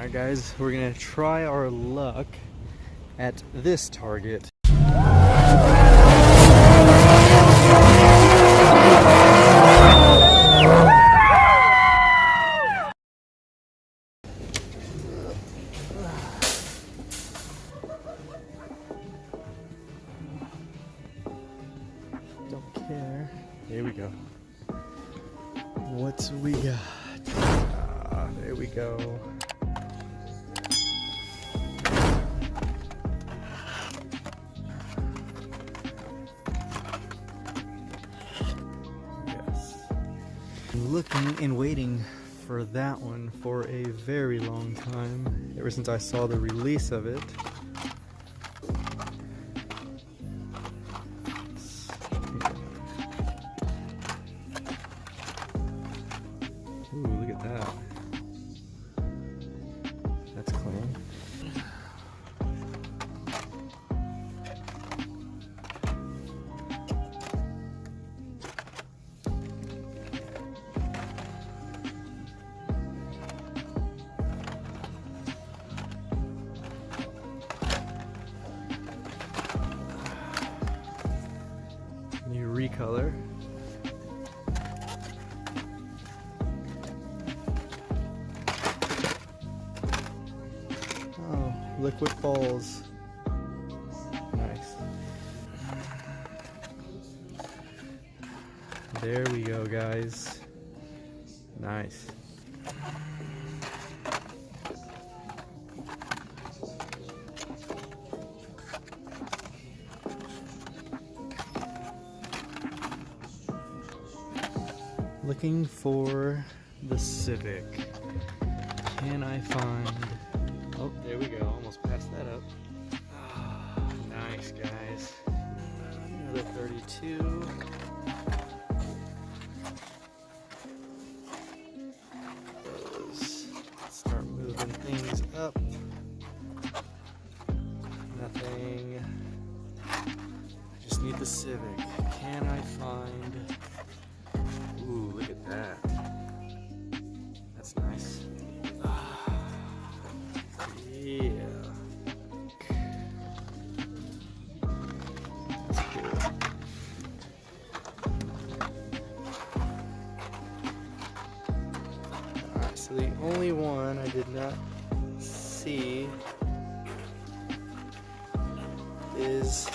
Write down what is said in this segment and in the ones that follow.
Alright guys, we're gonna try our luck at this Target. Don't care. Here we go. What we got? There we go. Yes. I'm looking and waiting for that one for a very long time, ever since I saw the release of it. Ooh, look at that. That's clean. New recolor. Liquid falls. Nice. There we go, guys. Nice. Looking for the Civic. Can I find... Oh, there we go. Almost passed that up. Oh, nice, guys. Another 32. Let's start moving things up. Nothing. I just need the Civic. Can I find... Ooh, look at that. That's nice. Yeah. That's cool. Alright, so the only one I did not see is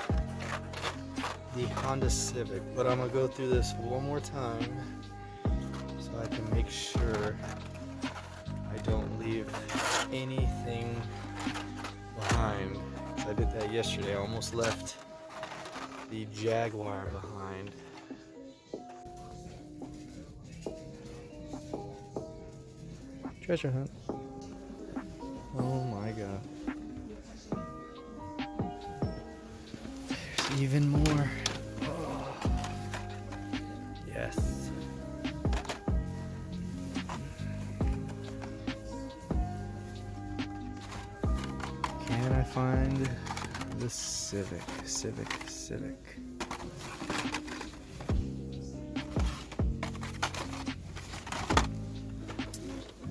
the Honda Civic, but I'm gonna go through this one more time so I can make sure I don't leave anything behind. I did that yesterday. I almost left the Jaguar behind. Treasure hunt. Oh my god. There's even more. Oh. Yes. Can I find the Civic? Civic.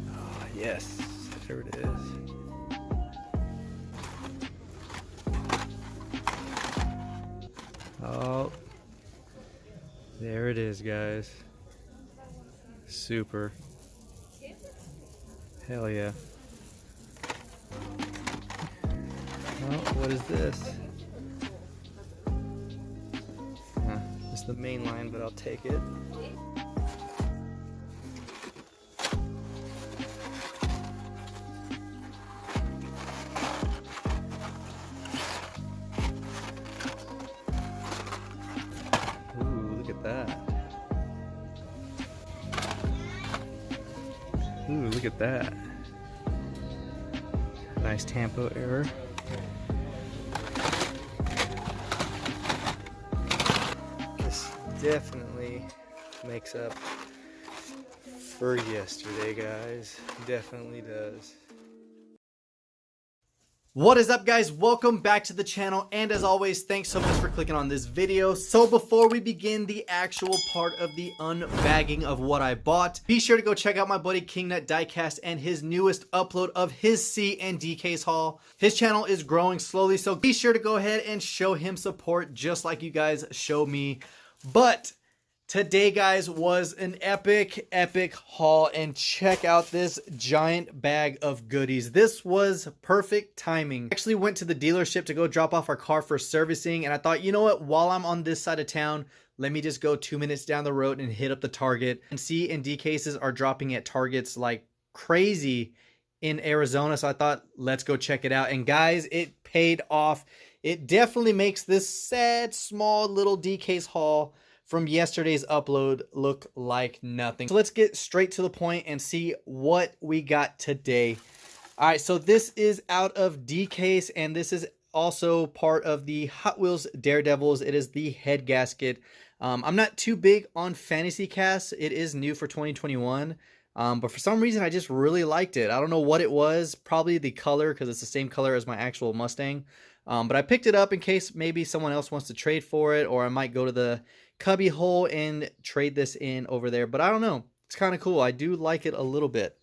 Oh, yes, there it is. Oh, there it is, guys. Super. Hell yeah. Oh, what is this? It's the main line, but I'll take it. Ooh, look at that. Ooh, look at that. Nice tempo error. Definitely makes up for yesterday, guys. Definitely does. What is up, guys? Welcome back to the channel, and as always, thanks so much for clicking on this video. So before we begin the actual part of the unbagging of what I bought, be sure to go check out my buddy Kingnut Diecast and his newest upload of his C and D case haul. His channel is growing slowly, so be sure to go ahead and show him support just like you guys show me. But today, guys, was an epic haul, and check out this giant bag of goodies. This was perfect timing. I actually went to the dealership to go drop off our car for servicing, and I thought, you know what, while I'm on this side of town, let me just go 2 minutes down the road and hit up the Target. And C and D cases are dropping at Targets like crazy in Arizona, so I thought, let's go check it out. And guys, it paid off. It definitely makes this sad, small little D case haul from yesterday's upload look like nothing. So let's get straight to the point and see what we got today. All right, so this is out of D case, and this is also part of the Hot Wheels Daredevils. It is the head gasket. I'm not too big on fantasy casts. It is new for 2021, but for some reason I just really liked it. I don't know what it was. Probably the color, because it's the same color as my actual Mustang. But I picked it up in case maybe someone else wants to trade for it, or I might go to the cubby hole and trade this in over there. But I don't know. It's kind of cool. I do like it a little bit.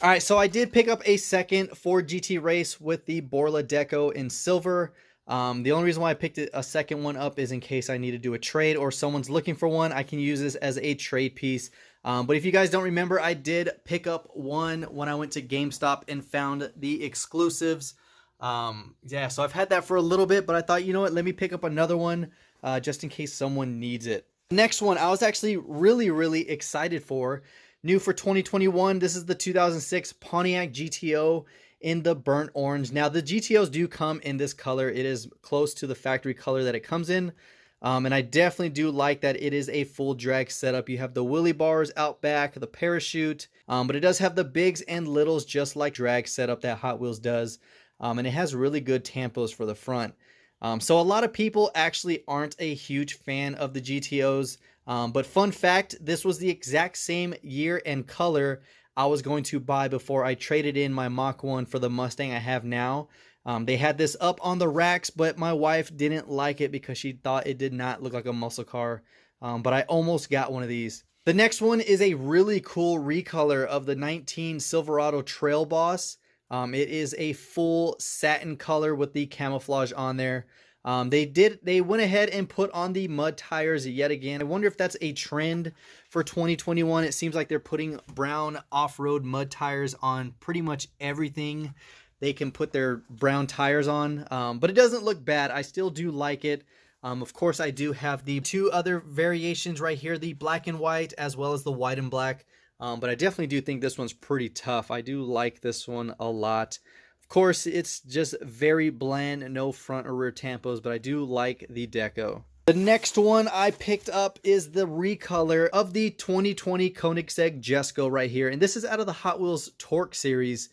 All right, so I did pick up a second Ford GT race with the Borla Deco in silver. The only reason why I picked a second one up is in case I need to do a trade or someone's looking for one. I can use this as a trade piece. But if you guys don't remember, I did pick up one when I went to GameStop and found the exclusives. Yeah, so I've had that for a little bit, but I thought, you know what, let me pick up another one just in case someone needs it. Next one, I was actually really excited for. New for 2021, this is the 2006 Pontiac GTO in the burnt orange. Now, the GTOs do come in this color. It is close to the factory color that it comes in. And I definitely do like that it is a full drag setup. You have the wheelie bars out back, the parachute, but it does have the bigs and littles just like drag setup that Hot Wheels does. And it has really good tampos for the front. So a lot of people actually aren't a huge fan of the GTOs. But fun fact, this was the exact same year and color I was going to buy before I traded in my Mach 1 for the Mustang I have now. They had this up on the racks, but my wife didn't like it because she thought it did not look like a muscle car. But I almost got one of these. The next one is a really cool recolor of the 19 Silverado Trail Boss. It is a full satin color with the camouflage on there. They went ahead and put on the mud tires yet again. I wonder if that's a trend for 2021. It seems like they're putting brown off-road mud tires on pretty much everything they can put their brown tires on. But it doesn't look bad. I still do like it. Of course, I do have the two other variations right here, the black and white as well as the white and black. But I definitely do think this one's pretty tough. I do like this one a lot. Of course, it's just very bland, no front or rear tampos, but I do like the Deco. The next one I picked up is the recolor of the 2020 Koenigsegg Jesko right here. And this is out of the Hot Wheels Torque series.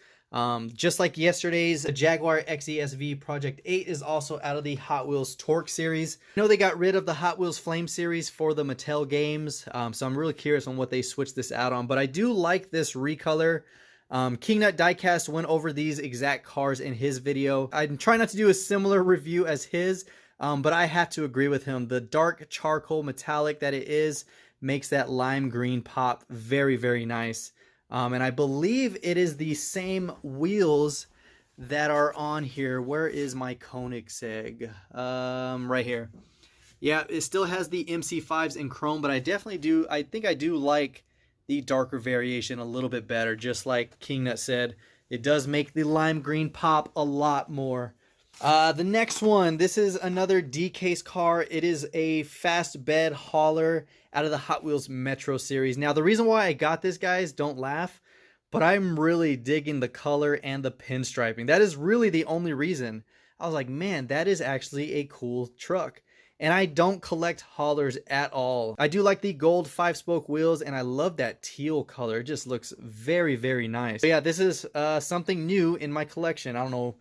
Just like yesterday's Jaguar XESV Project 8 is also out of the Hot Wheels Torque series. I know they got rid of the Hot Wheels Flame series for the Mattel games, so I'm really curious on what they switched this out on, but I do like this recolor. Kingnut Diecast went over these exact cars in his video. I'm trying not to do a similar review as his, but I have to agree with him. The dark charcoal metallic that it is makes that lime green pop very nice. And I believe it is the same wheels that are on here. Where is my Koenigsegg? Right here. Yeah, it still has the MC5s in chrome, but I think I do like the darker variation a little bit better. Just like Kingnut said, it does make the lime green pop a lot more. The next one, this is another D-case car. It is a fast bed hauler out of the Hot Wheels Metro series. Now, the reason why I got this, guys, don't laugh, but I'm really digging the color and the pinstriping. That is really the only reason. I was like, man, that is actually a cool truck. And I don't collect haulers at all. I do like the gold 5-spoke wheels, and I love that teal color. It just looks very nice. But yeah, this is something new in my collection. I don't know.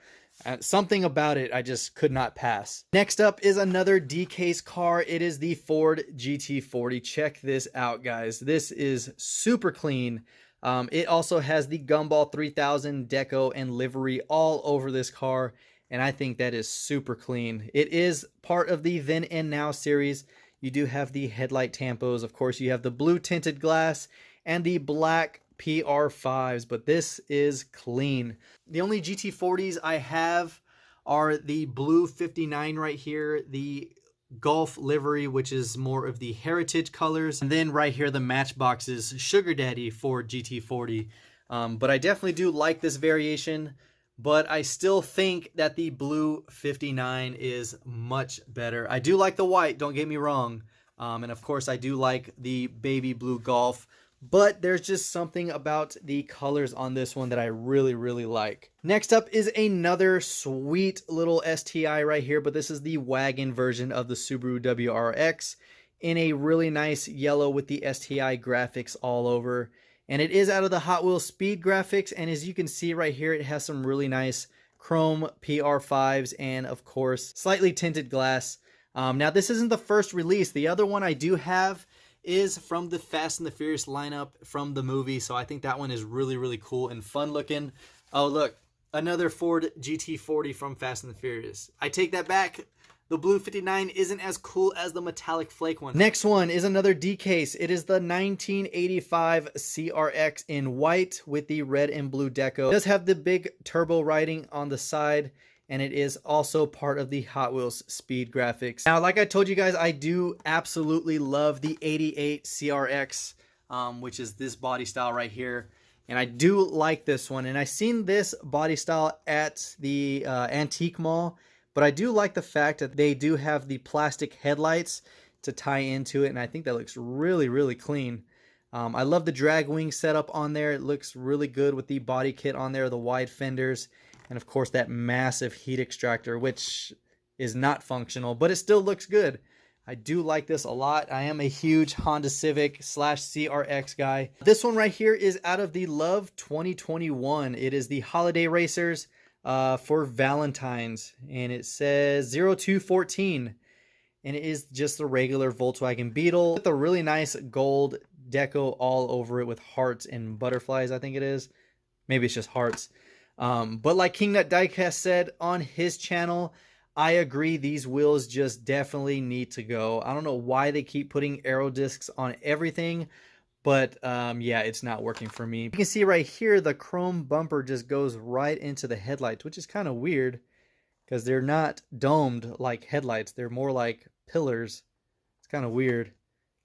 Something about it I just could not pass. Next up is another D-case car. It is the Ford GT40. Check this out, guys. This is super clean. It also has the Gumball 3000 Deco and livery all over this car, and I think that is super clean. It is part of the Then and Now series. You do have the headlight tampos. Of course, you have the blue tinted glass and the black PR5s, but this is clean. The only GT40s I have are the blue 59 right here, the Golf livery, which is more of the heritage colors, and then right here the Matchbox's Sugar Daddy Ford GT40. But I definitely do like this variation, but I still think that the blue 59 is much better. I do like the white, don't get me wrong, and of course I do like the baby blue Golf, but there's just something about the colors on this one that I really, really like. Next up is another sweet little STI right here, but this is the wagon version of the Subaru WRX in a really nice yellow with the STI graphics all over. And it is out of the Hot Wheels Speed graphics, and as you can see right here, it has some really nice chrome PR5s and of course slightly tinted glass. Now this isn't the first release. The other one I do have is from the Fast and the Furious lineup from the movie, so I think that one is really, really cool and fun looking. Oh look, another Ford GT40 from Fast and the Furious. I take that back. The blue 59 isn't as cool as the metallic flake one. Next one is another D-case. It is the 1985 CRX in white with the red and blue deco. It does have the big turbo writing on the side, and it is also part of the Hot Wheels Speed graphics. Now, like I told you guys, I do absolutely love the 88 CRX, which is this body style right here. And I do like this one. And I seen this body style at the Antique Mall, but I do like the fact that they do have the plastic headlights to tie into it. And I think that looks really, really clean. I love the drag wing setup on there. It looks really good with the body kit on there, the wide fenders. And of course that massive heat extractor, which is not functional, but it still looks good. I do like this a lot. I am a huge Honda Civic / CRX guy. This one right here is out of the Love 2021. It is the Holiday Racers for Valentine's, and it says 0214. And it is just the regular Volkswagen Beetle with a really nice gold deco all over it with hearts and butterflies, I think it is. Maybe it's just hearts. But like Kingnut Diecast said on his channel, I agree, these wheels just definitely need to go. I don't know why they keep putting aero discs on everything, but yeah, it's not working for me. You can see right here, the chrome bumper just goes right into the headlights, which is kind of weird because they're not domed like headlights. They're more like pillars. It's kind of weird.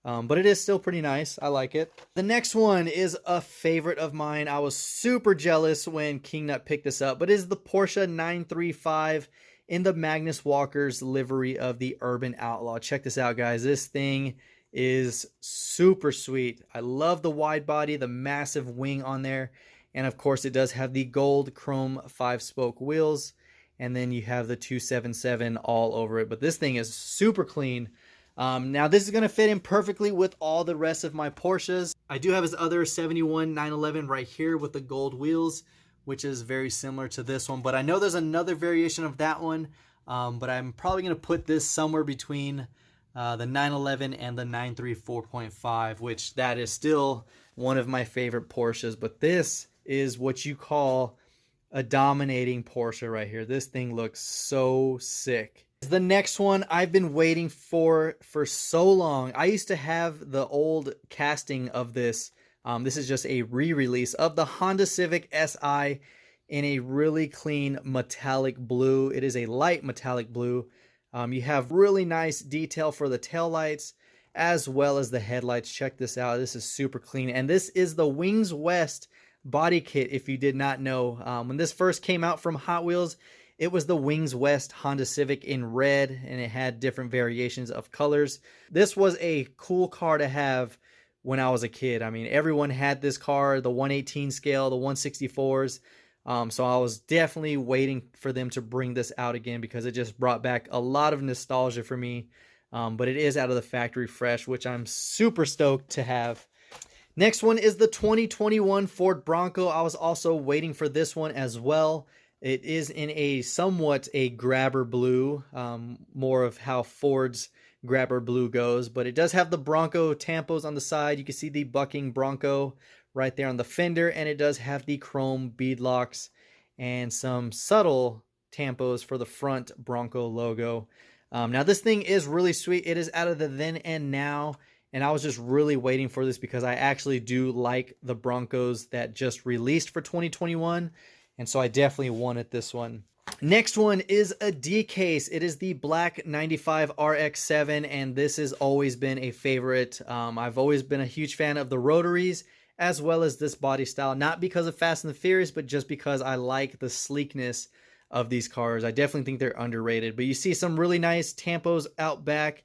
But it is still pretty nice. I like it. The next one is a favorite of mine. I was super jealous when Kingnut picked this up, but it is the Porsche 935 in the Magnus Walker's livery of the Urban Outlaw. Check this out, guys. This thing is super sweet. I love the wide body, the massive wing on there. And of course, it does have the gold chrome 5-spoke wheels. And then you have the 277 all over it. But this thing is super clean. Now this is going to fit in perfectly with all the rest of my Porsches. I do have his other 71 911 right here with the gold wheels, which is very similar to this one. But I know there's another variation of that one, but I'm probably going to put this somewhere between the 911 and the 93 4.5, which that is still one of my favorite Porsches. But this is what you call a dominating Porsche right here. This thing looks so sick. The next one I've been waiting for so long. I used to have the old casting of this. This is just a re-release of the Honda Civic Si in a really clean metallic blue. It is a light metallic blue. You have really nice detail for the taillights as well as the headlights. Check this out. This is super clean. And this is the Wings West body kit, if you did not know. When this first came out from Hot Wheels, it was the Wings West Honda Civic in red, and it had different variations of colors. This was a cool car to have when I was a kid. I mean, everyone had this car, the 118 scale, the 164s. So I was definitely waiting for them to bring this out again because it just brought back a lot of nostalgia for me. But it is out of the factory fresh, which I'm super stoked to have. Next one is the 2021 Ford Bronco. I was also waiting for this one as well. It is in a somewhat a grabber blue, more of how Ford's grabber blue goes, but it does have the Bronco tampos on the side. You can see the bucking Bronco right there on the fender, and it does have the chrome bead locks and some subtle tampos for the front Bronco logo. Now this thing is really sweet. It is out of the then and now, and I was just really waiting for this because I actually do like the Broncos that just released for 2021, and so I definitely wanted this one. Next one is a D-case. It is the black 95 RX-7, and this has always been a favorite. I've always been a huge fan of the rotaries as well as this body style, not because of Fast and the Furious, but just because I like the sleekness of these cars. I definitely think they're underrated, but you see some really nice tampos out back.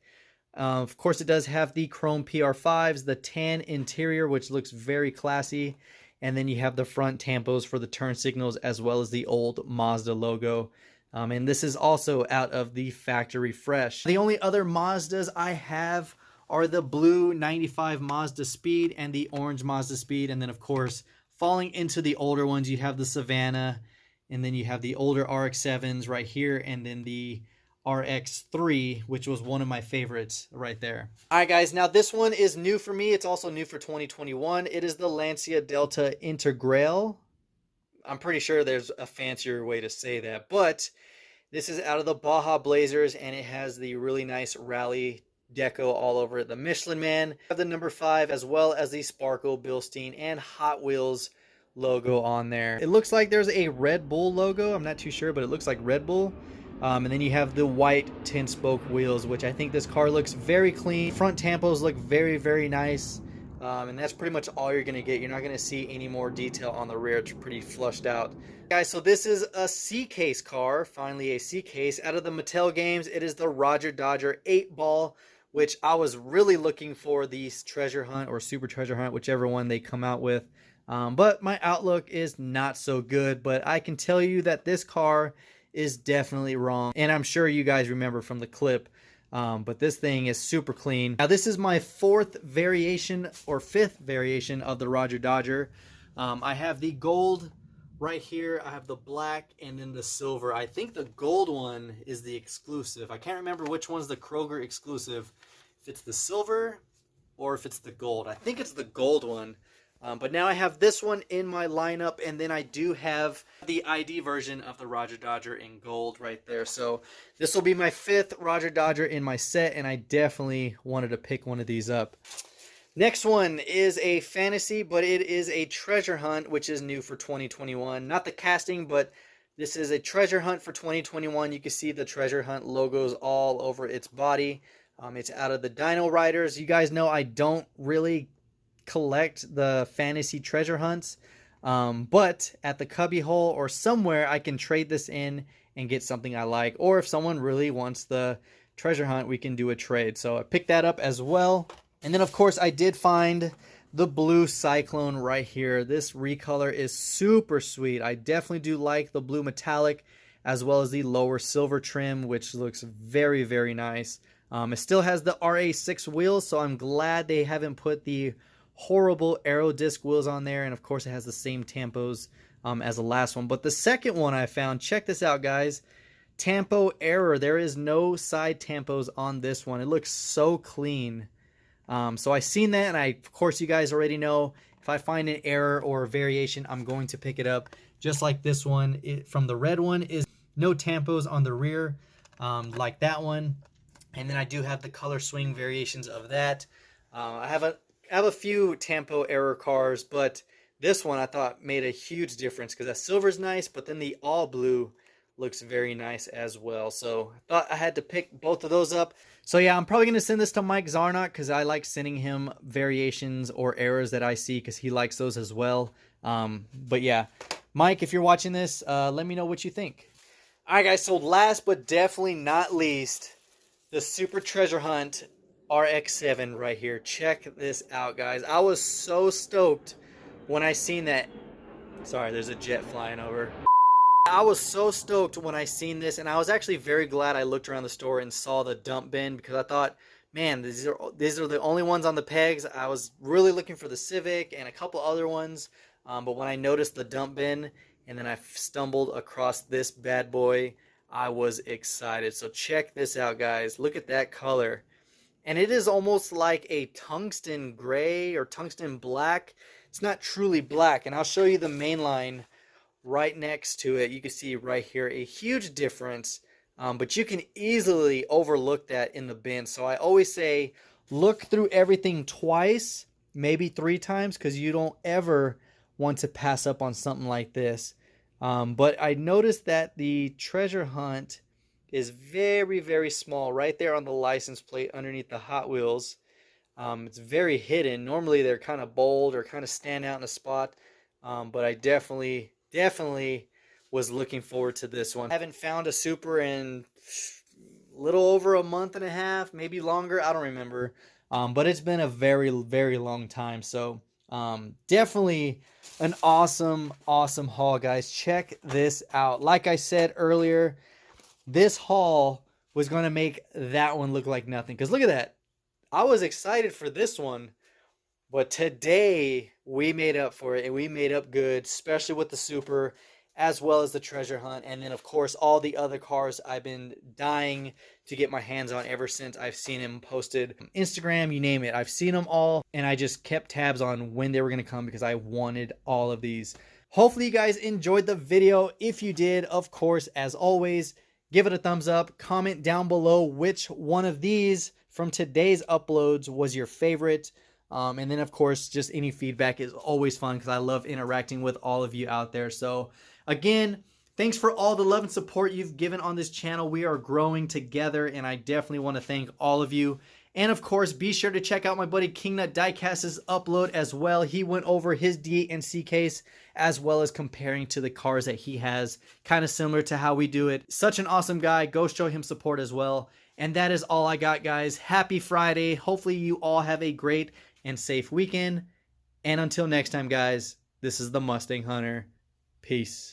Of course, it does have the chrome PR5s, the tan interior, which looks very classy. And then you have the front tampos for the turn signals as well as the old Mazda logo. And this is also out of the factory fresh. The only other Mazdas I have are the blue 95 Mazda Speed and the orange Mazda Speed. And then, of course, falling into the older ones, you have the Savannah. And then you have the older RX-7s right here. And then the RX-3, which was one of my favorites right there. All right, guys, now this one is new for me. It's also new for 2021. It is the Lancia Delta Integral. I'm pretty sure there's a fancier way to say that, but this is out of the Baja Blazers, and it has the really nice rally deco all over it. The Michelin Man, have the number 5, as well as the Sparkle, Bilstein, and Hot Wheels logo on there. It looks like there's a Red Bull logo. I'm not too sure, but it looks like Red Bull. And then you have the white 10-spoke wheels, which I think this car looks very clean. Front tampos look very, very nice. And that's pretty much all you're going to get. You're not going to see any more detail on the rear. It's pretty flushed out. Guys, so this is a C-case car. Finally, a C-case. Out of the Mattel games, it is the Roger Dodger 8-ball, which I was really looking for the Treasure Hunt or Super Treasure Hunt, whichever one they come out with. But my outlook is not so good. But I can tell you that this car is definitely wrong, and I'm sure you guys remember from the clip, but this thing is super clean. Now this is my 4th variation or 5th variation of the Roger Dodger. I have the gold right here, I have the black, and then the silver. I think the gold one is the exclusive. I can't remember which one's the Kroger exclusive, if it's the silver or if it's the gold. I think it's the gold one. But now I have this one in my lineup, and then I do have the ID version of the Roger Dodger in gold right there. So this will be my 5th Roger Dodger in my set, and I definitely wanted to pick one of these up. Next one is a fantasy, but it is a treasure hunt, which is new for 2021. Not the casting, but this is a treasure hunt for 2021. You can see the treasure hunt logos all over its body. It's out of the Dino Riders. You guys know I don't really collect the fantasy treasure hunts, but at the cubby hole or somewhere I can trade this in and get something I like, or if someone really wants the treasure hunt, we can do a trade. So I picked that up as well. And then of course I did find the blue Cyclone right here. This recolor is super sweet. I definitely do like the blue metallic as well as the lower silver trim, which looks very, very nice. It still has the RA6 wheels, so I'm glad they haven't put the horrible aero disc wheels on there, and of course it has the same tampos as the last one. But the second one I found, check this out, guys. Tampo error. There is no side tampos on this one. It looks so clean. So I seen that, and of course you guys already know, if I find an error or a variation, I'm going to pick it up. Just like this one from the red one is no tampos on the rear, like that one. And then I do have the color swing variations of that. I have a few tampo error cars, but this one I thought made a huge difference because that silver's nice, but then the all blue looks very nice as well. So I thought I had to pick both of those up. So yeah, I'm probably going to send this to Mike Zarnock because I like sending him variations or errors that I see because he likes those as well. But yeah, Mike, if you're watching this, let me know what you think. All right, guys, so last but definitely not least, the Super Treasure Hunt RX-7 right here. Check this out, guys. I was so stoked when I seen that. Sorry, there's a jet flying over. I was so stoked when I seen this, and I was actually very glad I looked around the store and saw the dump bin because I thought, man, these are the only ones on the pegs. I was really looking for the Civic and a couple other ones, but when I noticed the dump bin and then I stumbled across this bad boy, I was excited. So check this out, guys. Look at that color. And it is almost like a tungsten gray or tungsten black. it's not truly black. And I'll show you the main line right next to it. You can see right here a huge difference, but you can easily overlook that in the bin. So I always say look through everything twice, maybe 3 times, because you don't ever want to pass up on something like this. But I noticed that the treasure hunt is very, very small right there on the license plate underneath the Hot Wheels. It's very hidden. Normally they're kind of bold or kind of stand out in a spot, but I definitely was looking forward to this one. I haven't found a Super in a little over a month and a half, maybe longer, I don't remember, but it's been a very, very long time. So definitely an awesome haul, guys. Check this out. Like I said earlier, this haul was going to make that one look like nothing, because look at that. I was excited for this one, but today we made up for it, and we made up good, especially with the Super as well as the treasure hunt. And then of course all the other cars I've been dying to get my hands on ever since I've seen them posted. Instagram, you name it, I've seen them all, and I just kept tabs on when they were going to come because I wanted all of these. Hopefully you guys enjoyed the video. If you did, of course, as always, give it a thumbs up. Comment down below which one of these from today's uploads was your favorite. And then, of course, just any feedback is always fun because I love interacting with all of you out there. So, again, thanks for all the love and support you've given on this channel. We are growing together, and I definitely want to thank all of you. And, of course, be sure to check out my buddy Kingnut Diecast's upload as well. He went over his D and C case as well as comparing to the cars that he has, kind of similar to how we do it. Such an awesome guy. Go show him support as well. And that is all I got, guys. Happy Friday. Hopefully you all have a great and safe weekend. And until next time, guys, this is the Mustang Hunter. Peace.